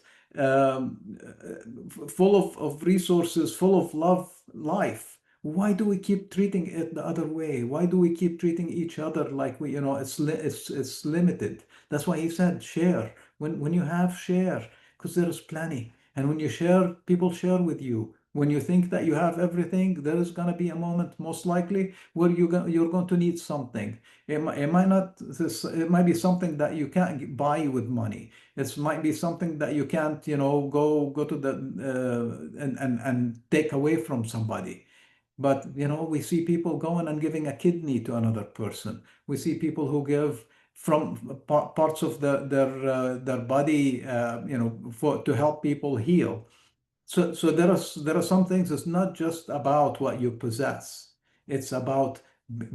full of resources, full of love, life. Why do we keep treating it the other way? Why do we keep treating each other like it's limited? That's why he said share. When you have, share, because there is plenty. And when you share, people share with you. When you think that you have everything, there is going to be a moment, most likely, where you're going to need something. It might not. It might be something that you can't buy with money. It might be something that you can't, go to the and take away from somebody. But we see people going and giving a kidney to another person. We see people who give from parts of their body, to help people heal. So there are some things. It's not just about what you possess. It's about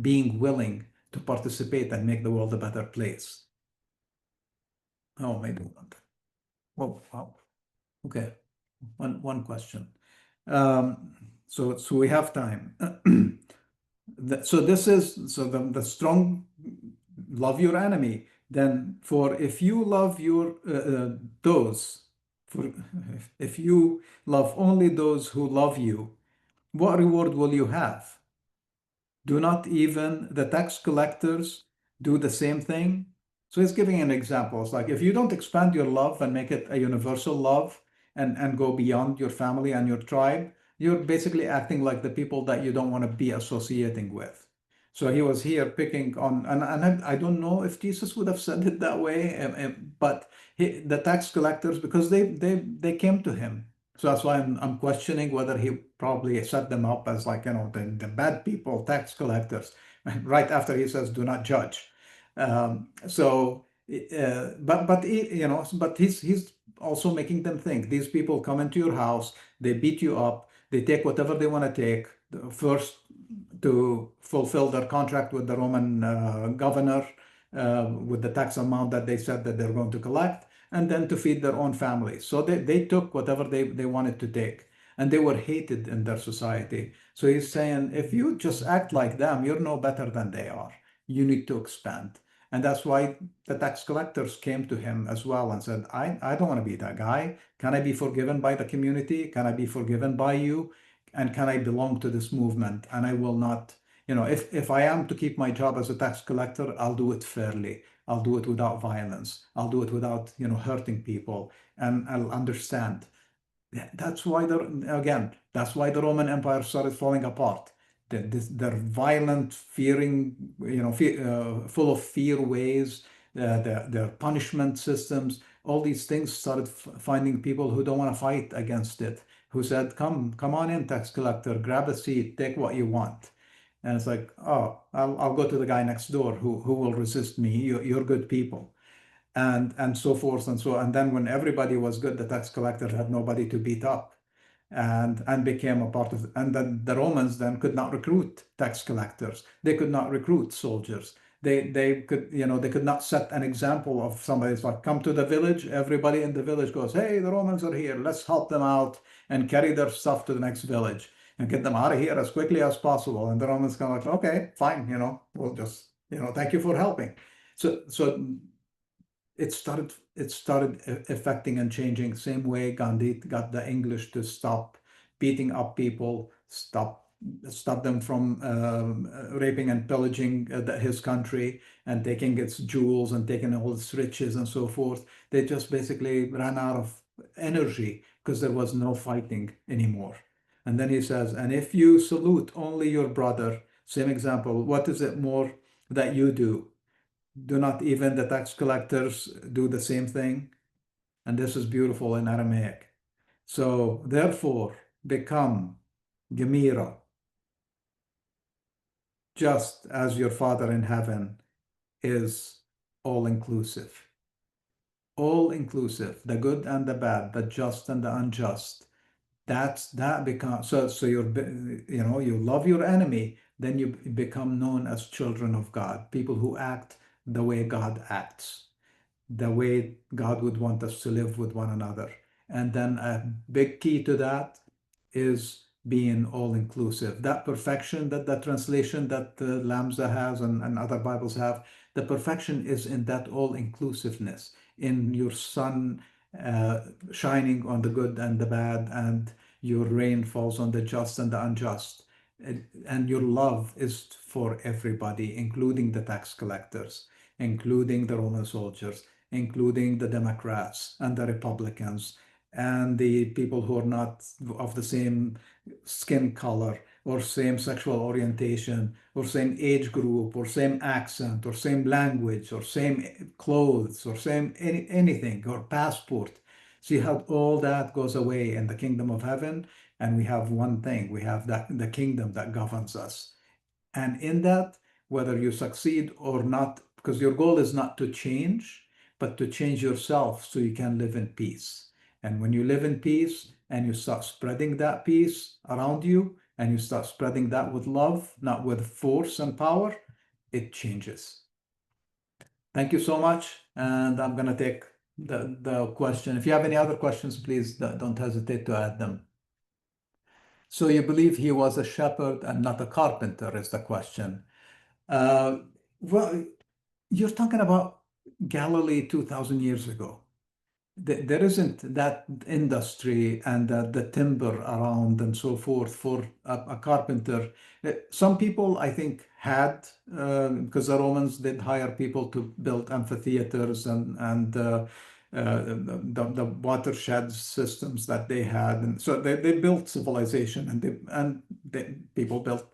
being willing to participate and make the world a better place. Oh, maybe not. Oh, wow. Okay. One question. So we have time. So this is the strong love your enemy. Then for if you love your those for if you love only those who love you, what reward will you have? Do not even the tax collectors do the same thing? So he's giving an example. It's like if you don't expand your love and make it a universal love and go beyond your family and your tribe, you're basically acting like the people that you don't want to be associating with. So he was here picking on, and I don't know if Jesus would have said it that way, but the tax collectors, because they came to him. So that's why I'm questioning whether he probably set them up as like, the bad people, tax collectors, right after he says, do not judge. But he's also making them think. These people come into your house, they beat you up, they take whatever they want to take. First, to fulfill their contract with the Roman governor with the tax amount that they said that they're going to collect, and then to feed their own families. So they took whatever they wanted to take, and they were hated in their society. So he's saying, if you just act like them, you're no better than they are. You need to expand. And that's why the tax collectors came to him as well and said, I don't want to be that guy. Can I be forgiven by the community? Can I be forgiven by you? And can I belong to this movement? And I will not, if I am to keep my job as a tax collector, I'll do it fairly. I'll do it without violence. I'll do it without, hurting people. And I'll understand. That's why that's why the Roman Empire started falling apart. Their violent, fearing, full of fear ways, their punishment systems, all these things started finding people who don't want to fight against it, who said, come on in, tax collector, grab a seat, take what you want. And it's like, oh, I'll go to the guy next door who will resist me. You're good people, and so forth and so on. And then when everybody was good, the tax collector had nobody to beat up, and became a part of. And then the Romans then could not recruit tax collectors. They could not recruit soldiers. They could, they could not set an example of somebody's like, come to the village. Everybody in the village goes, hey, the Romans are here. Let's help them out and carry their stuff to the next village and get them out of here as quickly as possible. And the Romans kind of like, okay, fine, we'll just, thank you for helping. So it started affecting and changing. Same way Gandhi got the English to stop beating up people, stop them from raping and pillaging his country and taking its jewels and taking all its riches and so forth. They just basically ran out of energy because there was no fighting anymore. And then he says, and if you salute only your brother, same example, what is it more that you do? Do not even the tax collectors do the same thing? And this is beautiful in Aramaic. So therefore, become Gemira, just as your Father in heaven is all inclusive. All inclusive, the good and the bad, the just and the unjust. That becomes so you love your enemy, then you become known as children of God, people who act the way God acts, the way God would want us to live with one another. And then a big key to that is being all inclusive. That perfection, that the translation that Lamza has and other Bibles have, the perfection is in that all inclusiveness, in your sun shining on the good and the bad, and your rain falls on the just and the unjust. And your love is for everybody, including the tax collectors, including the Roman soldiers, including the Democrats and the Republicans and the people who are not of the same skin color or same sexual orientation or same age group or same accent or same language or same clothes or same anything or passport. See how all that goes away in the kingdom of heaven, and we have one thing. We have the kingdom that governs us. And in that, whether you succeed or not, because your goal is not to change, but to change yourself so you can live in peace. And when you live in peace and you start spreading that peace around you, and you start spreading that with love, not with force and power, it changes. Thank you so much. And I'm going to take the question. If you have any other questions, please don't hesitate to add them. So you believe he was a shepherd and not a carpenter is the question. Uh, well, you're talking about Galilee 2000 years ago. There isn't that industry and the timber around and so forth for a carpenter. Some people, I think, had, because the Romans did hire people to build amphitheaters and the watershed systems that they had. And so they built civilization, and people built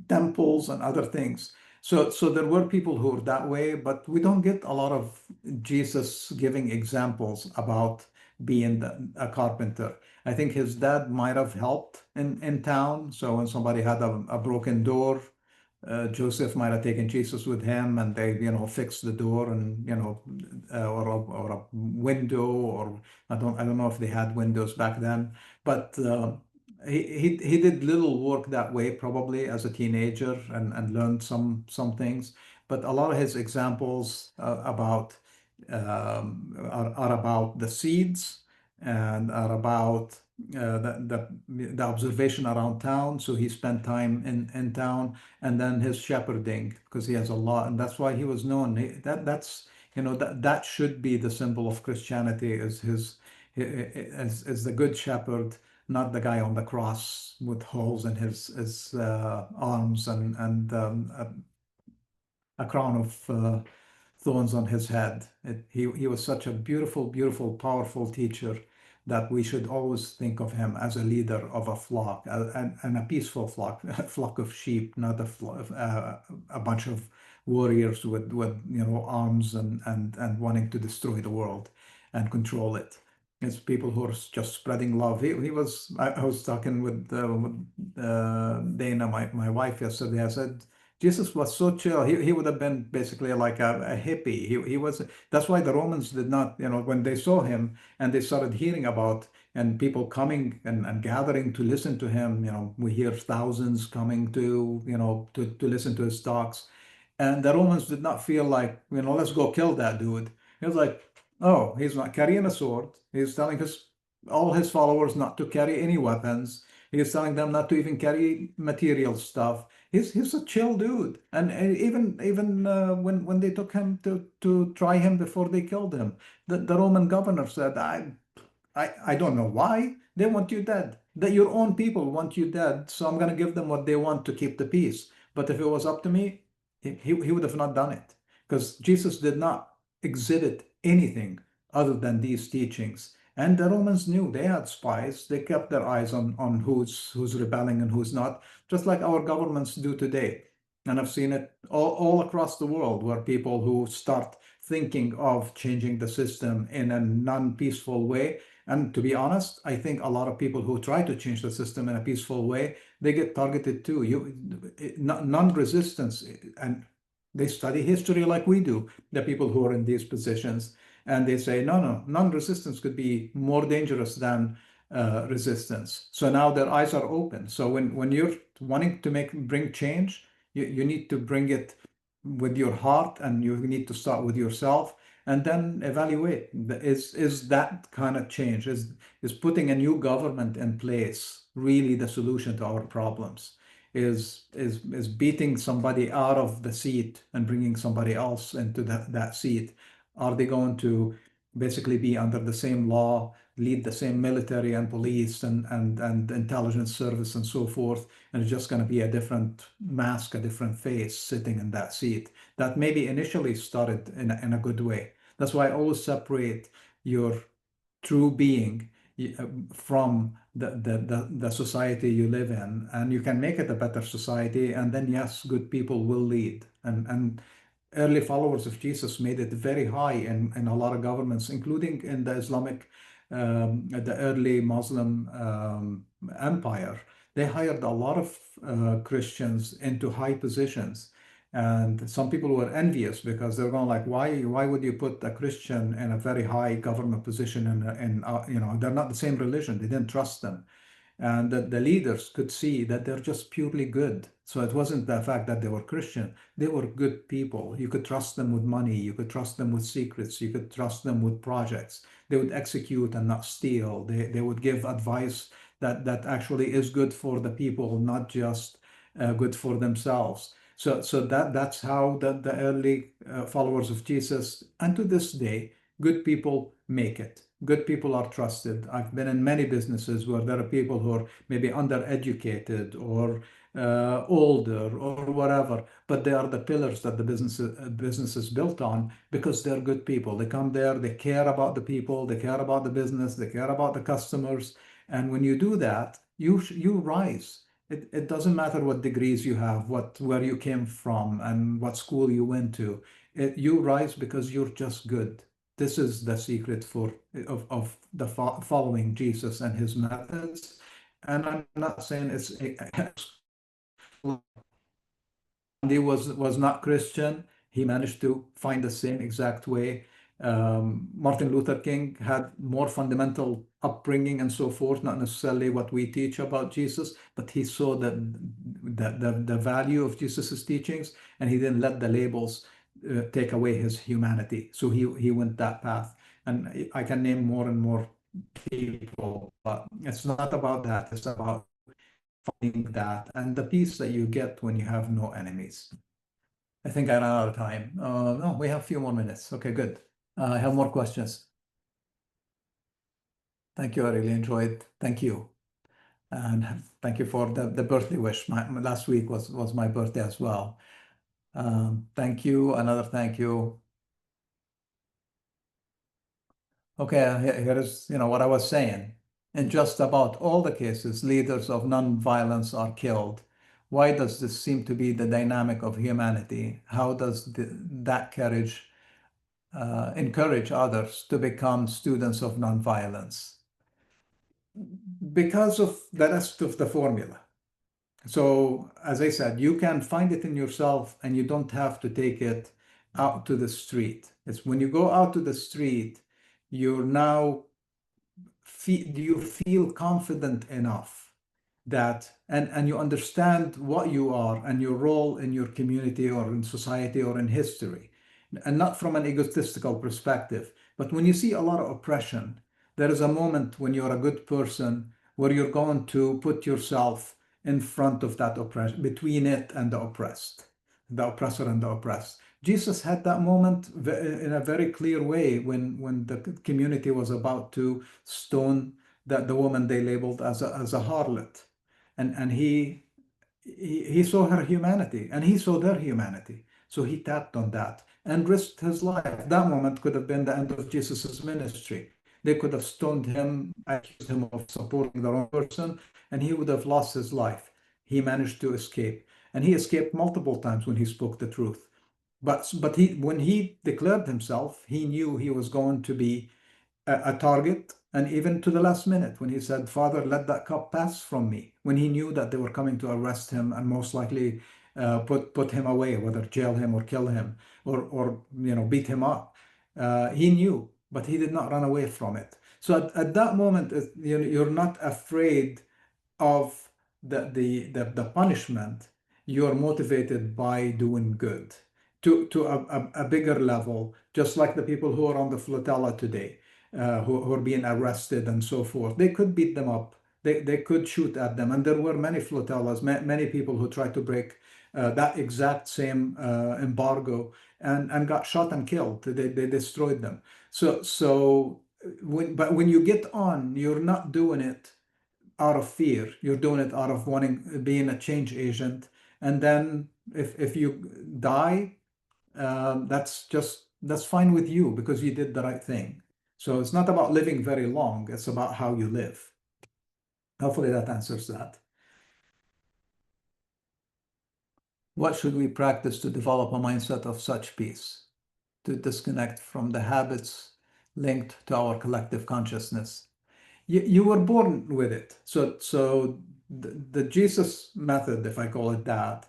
temples and other things. So there were people who were that way, but we don't get a lot of Jesus giving examples about being a carpenter. I think his dad might have helped in town. So when somebody had a broken door, Joseph might have taken Jesus with him, and they, fixed the door, and or a window, or I don't know if they had windows back then, but he did little work that way probably as a teenager, and learned some things. But a lot of his examples are about the seeds, and are about the observation around town. So he spent time in town, and then his shepherding, because he has a lot, and that's why he was known. That should be the symbol of Christianity, is as the good shepherd, not the guy on the cross with holes in his arms, and a crown of thorns on his head. He was such a beautiful, beautiful, powerful teacher, that we should always think of him as a leader of a flock, and a peaceful flock, a flock of sheep, not a bunch of warriors with arms, and wanting to destroy the world and control it. It's people who are just spreading love. I was talking with Dana, my wife, yesterday. I said, Jesus was so chill. He would have been basically like a hippie. He was. That's why the Romans did not, when they saw him and they started hearing about, and people coming and gathering to listen to him. We hear thousands coming to listen to his talks. And the Romans did not feel like, let's go kill that dude. He was like, oh, he's not carrying a sword. He's telling all his followers not to carry any weapons. He's telling them not to even carry material stuff. He's a chill dude. And even when they took him to try him before they killed him, the Roman governor said, I don't know why. They want you dead. That your own people want you dead, so I'm going to give them what they want to keep the peace. But if it was up to me, he would have not done it, because Jesus did not exhibit anything other than these teachings. And the Romans knew they had spies. They kept their eyes on who's rebelling and who's not, just like our governments do today. And I've seen it all across the world, where people who start thinking of changing the system in a non-peaceful way. And to be honest, I think a lot of people who try to change the system in a peaceful way, they get targeted too. Non-resistance, and they study history like we do, the people who are in these positions, and they say, no, non-resistance could be more dangerous than resistance. So now their eyes are open. So when you're wanting to bring change, you need to bring it with your heart, and you need to start with yourself, and then evaluate, is that kind of change, is putting a new government in place really the solution to our problems? Is beating somebody out of the seat and bringing somebody else into that seat? Are they going to basically be under the same law, lead the same military and police and intelligence service and so forth, and it's just going to be a different mask, a different face sitting in that seat that maybe initially started in a good way? That's why I always separate your true being from the society you live in, and you can make it a better society, and then yes, good people will lead. And early followers of Jesus made it very high in a lot of governments, including in the the early Muslim empire. They hired a lot of Christians into high positions. And some people were envious, because they're going like, why would you put a Christian in a very high government position? They're not the same religion. They didn't trust them. And the leaders could see that they're just purely good. So it wasn't the fact that they were Christian. They were good people. You could trust them with money. You could trust them with secrets. You could trust them with projects. They would execute and not steal. They would give advice that actually is good for the people, not just good for themselves. So that's how the early followers of Jesus, and to this day, good people make it. Good people are trusted. I've been in many businesses where there are people who are maybe undereducated or older or whatever, but they are the pillars that the business is built on, because they're good people. They come there, they care about the people, they care about the business, they care about the customers, and when you do that, you rise. It doesn't matter what degrees you have, where you came from, and what school you went to. You rise because you're just good. This is the secret of the following Jesus and his methods. And I'm not saying he was not Christian. He managed to find the same exact way. Martin Luther King had more fundamental upbringing and so forth, not necessarily what we teach about Jesus, but he saw the value of Jesus's teachings, and he didn't let the labels take away his humanity. So he went that path. And I can name more and more people, but it's not about that. It's about finding that and the peace that you get when you have no enemies. I think I ran out of time. No, we have a few more minutes. Okay, good. I have more questions. Thank you. I really enjoyed. Thank you. And thank you for the birthday wish. My last week was my birthday as well. Thank you. Another thank you. Okay, here is, what I was saying. In just about all the cases, leaders of non-violence are killed. Why does this seem to be the dynamic of humanity? How does that courage encourage others to become students of non-violence? Because of the rest of the formula. So, as I said, you can find it in yourself and you don't have to take it out to the street. It's when you go out to the street, you're now do you feel confident enough that and you understand what you are and your role in your community or in society or in history, and not from an egotistical perspective, but when you see a lot of oppression, there is a moment when you're a good person where you're going to put yourself in front of that oppression, between it and the oppressed, the oppressor and the oppressed. Jesus had that moment in a very clear way when the community was about to stone the woman they labeled as a harlot. And he saw her humanity and he saw their humanity. So he tapped on that and risked his life. That moment could have been the end of Jesus's ministry. They could have stoned him, accused him of supporting the wrong person, and he would have lost his life. He managed to escape. And he escaped multiple times when he spoke the truth. But when he declared himself, he knew he was going to be a target, and even to the last minute when he said, Father, let that cup pass from me, when he knew that they were coming to arrest him and most likely put him away, whether jail him or kill him or beat him up. He knew, but he did not run away from it. So at that moment, you're not afraid of the punishment. You're motivated by doing good to a bigger level, just like the people who are on the flotilla today, who are being arrested and so forth. They could beat them up. They could shoot at them. And there were many flotillas, many people who tried to break that exact same embargo and got shot and killed. They destroyed them. But when you get on, you're not doing it out of fear. You're doing it out of wanting, being a change agent. And then if you die, that's fine with you because you did the right thing. So it's not about living very long, it's about how you live. Hopefully that answers that. What should we practice to develop a mindset of such peace, to disconnect from the habits linked to our collective consciousness? You were born with it. So the Jesus method, if I call it that,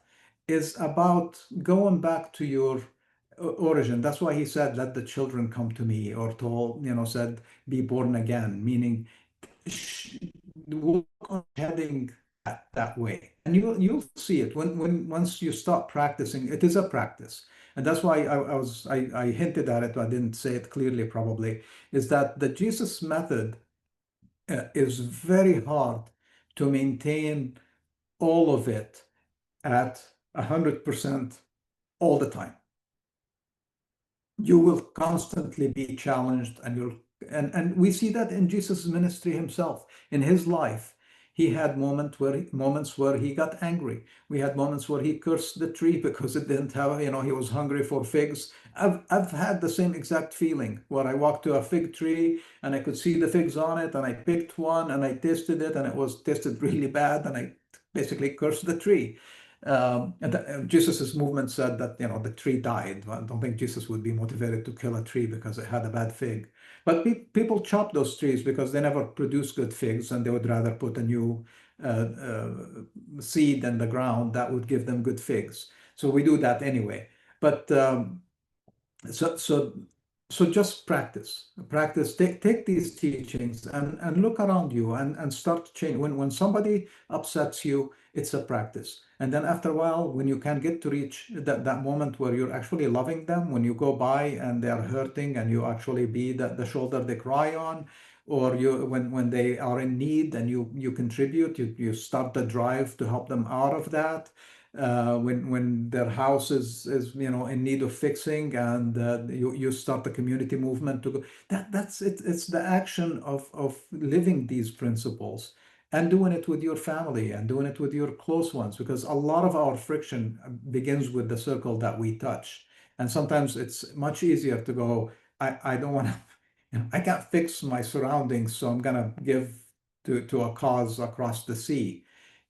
is about going back to your origin. That's why he said, let the children come to me, or said, be born again, meaning walk on heading that way. And you'll see it once you start practicing, it is a practice. And that's why I hinted at it, but I didn't say it clearly probably, is that the Jesus method is very hard to maintain all of it at 100% all the time. You will constantly be challenged, and we see that in Jesus' ministry himself. In his life, he had moments where he got angry. We had moments where he cursed the tree because it didn't have, he was hungry for figs. I've had the same exact feeling where I walked to a fig tree and I could see the figs on it, and I picked one and I tasted it, and it was tasted really bad, and I basically curse the tree. Jesus's movement said that the tree died. Well, I don't think Jesus would be motivated to kill a tree because it had a bad fig. But people chop those trees because they never produce good figs, and they would rather put a new seed in the ground that would give them good figs. So we do that anyway. But so so so just practice, take these teachings and look around you and start to change. When somebody upsets you, it's a practice. And then after a while, when you can get to reach that moment where you're actually loving them, when you go by and they are hurting and you actually be the shoulder they cry on, or you when they are in need and you contribute, you start the drive to help them out of that. When their house is in need of fixing, and you start the community movement to go. That's it. It's the action of living these principles and doing it with your family and doing it with your close ones, because a lot of our friction begins with the circle that we touch. And sometimes it's much easier to go, I don't want to, I can't fix my surroundings, so I'm gonna give to a cause across the sea.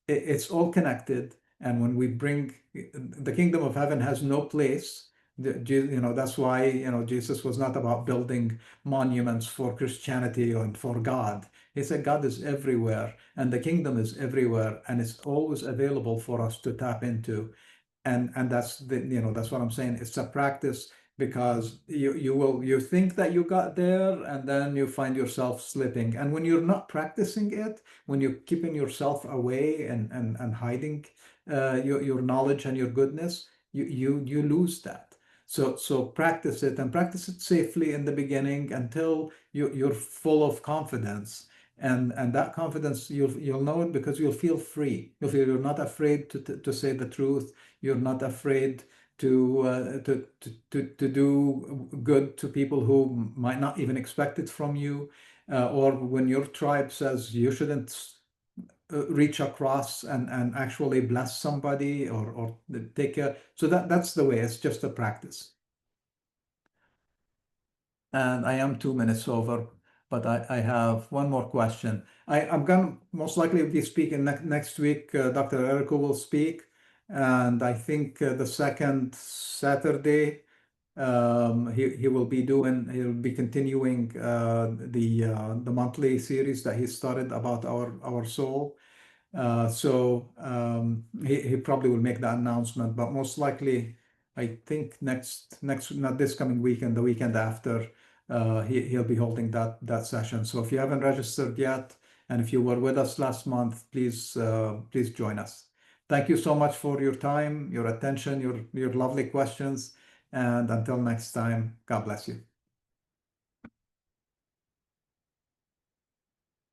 It's all connected. And when we bring the kingdom of heaven has no place, that's why, Jesus was not about building monuments for Christianity and for God. He said God is everywhere and the kingdom is everywhere, and it's always available for us to tap into. And that's what I'm saying. It's a practice, because you think that you got there, and then you find yourself slipping. And when you're not practicing it, when you're keeping yourself away and hiding your knowledge and your goodness, you lose that. So practice it, and practice it safely in the beginning until you're full of confidence. And that confidence, you'll know it because you'll feel free. You'll feel you're not afraid to say the truth. You're not afraid to do good to people who might not even expect it from you. Or when your tribe says you shouldn't reach across and actually bless somebody, or take a, so that's the way. It's just a practice. And I am 2 minutes over, but I have one more question. I'm going to most likely be speaking next week. Dr. Erico will speak. And I think the second Saturday, he'll be continuing the monthly series that he started about our soul. He probably will make that announcement, but most likely, I think next not this coming weekend, the weekend after, he'll be holding that session. So if you haven't registered yet, and if you were with us last month, please join us. Thank you so much for your time, your attention, your lovely questions, and until next time, God bless you.